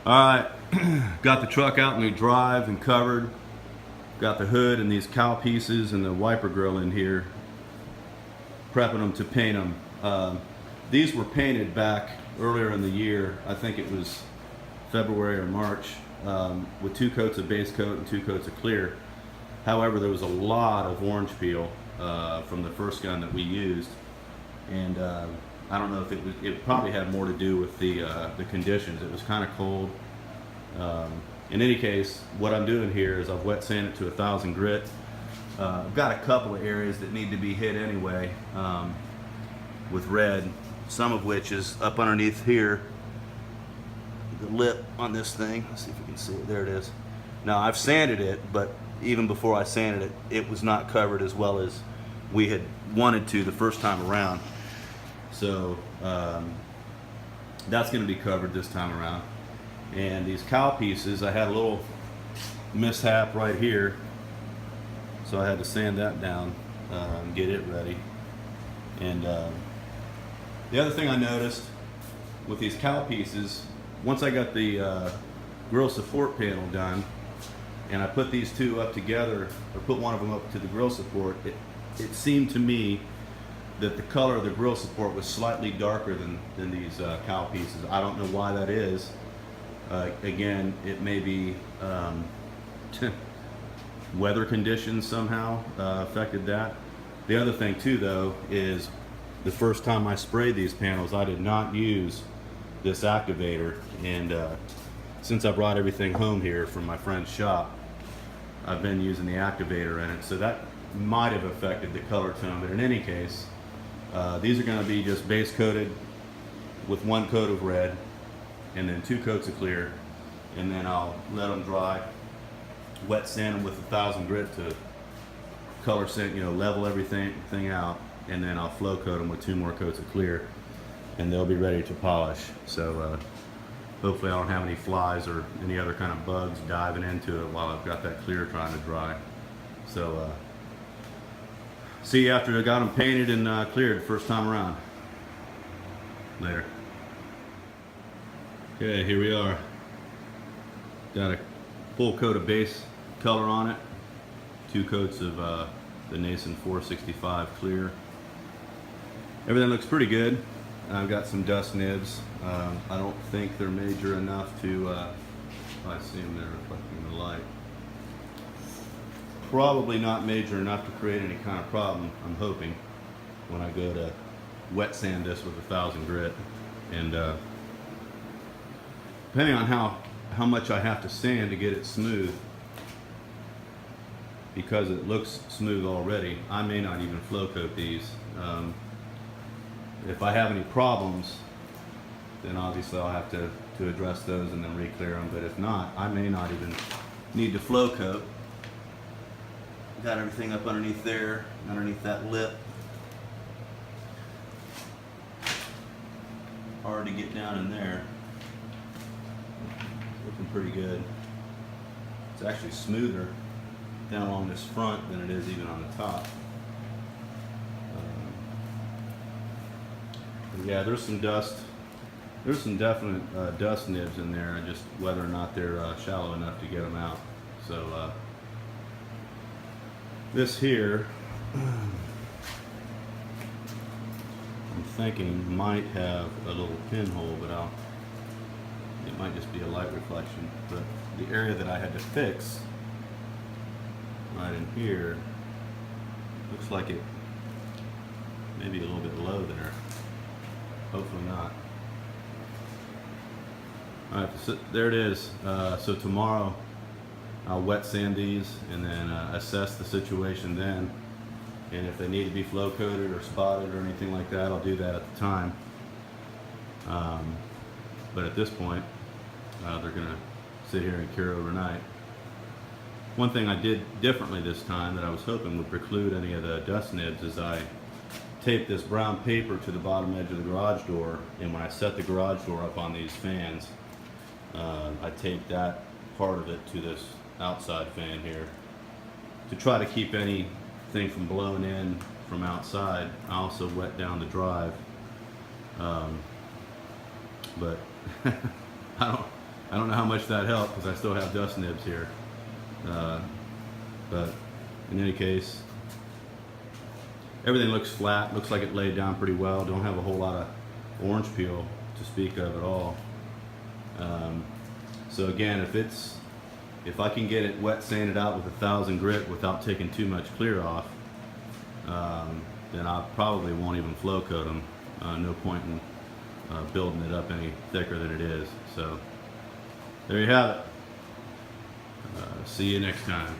Alright, got the truck out in the drive and covered. Got the hood and these cowl pieces and the wiper grill in here. Prepping them to paint them. These were painted back earlier in the year. I think it was February or March, with 2 coats of base coat and 2 coats of clear. However, there was a lot of orange peel from the first gun that we used, and I don't know if it probably had more to do with the conditions. It was kind of cold. In any case, what I'm doing here is I've wet sanded it to 1000 grit. I've got a couple of areas that need to be hit anyway with red, some of which is up underneath here, the lip on this thing. Let's see if you can see it. There it is. Now I've sanded it, but even before I sanded it, it was not covered as well as we had wanted to the first time around. So that's going to be covered this time around. And these cowl pieces, I had a little mishap right here, so I had to sand that down and get it ready. And the other thing I noticed with these cowl pieces, once I got the grill support panel done, and I put these two up together, or put one of them up to the grill support, it seemed to me that the color of the grill support was slightly darker than these cowl pieces. I don't know why that is. Again, it may be weather conditions somehow affected that. The other thing too, though, is the first time I sprayed these panels, I did not use this activator, and since I brought everything home here from my friend's shop, I've been using the activator in it, so that might have affected the color tone. But in any case, these are going to be just base coated with 1 coat of red and then 2 coats of clear, and then I'll let them dry, wet sand them with 1000 grit to color sand, level everything out, and then I'll flow coat them with 2 more coats of clear, and they'll be ready to polish. So hopefully I don't have any flies or any other kind of bugs diving into it while I've got that clear trying to dry. So see you after I got them painted and cleared the first time around. Later. Okay, here we are. Got a full coat of base color on it, 2 coats of the Nason 465 clear. Everything looks pretty good. I've got some dust nibs. I don't think they're major enough to, I see them there reflecting the light. Probably not major enough to create any kind of problem, I'm hoping, when I go to wet sand this with 1000 grit. And depending on how much I have to sand to get it smooth, because it looks smooth already, I may not even flow coat these. If I have any problems, then obviously I'll have to address those and then re-clear them. But if not, I may not even need to flow coat. Got everything up underneath there, underneath that lip. Hard to get down in there. Looking pretty good. It's actually smoother down along this front than it is even on the top. Yeah, there's some dust. There's some definite dust nibs in there, and just whether or not they're shallow enough to get them out. So this here, I'm thinking might have a little pinhole, but it might just be a light reflection. But the area that I had to fix right in here looks like it may be a little bit low there. Hopefully not. Alright, so there it is. So tomorrow I'll wet sand these and then assess the situation then. And if they need to be flow coated or spotted or anything like that, I'll do that at the time. But at this point, they're going to sit here and cure overnight. One thing I did differently this time that I was hoping would preclude any of the dust nibs is I taped this brown paper to the bottom edge of the garage door, and when I set the garage door up on these fans, I taped that part of it to this outside fan here to try to keep anything from blowing in from outside. I also wet down the drive, but I don't know how much that helped because I still have dust nibs here. But in any case, everything looks flat, looks like it laid down pretty well. Don't have a whole lot of orange peel to speak of at all. So again, if I can get it wet sanded out with 1000 grit without taking too much clear off, then I probably won't even flow coat them. No point in building it up any thicker than it is. So there you have it. See you next time.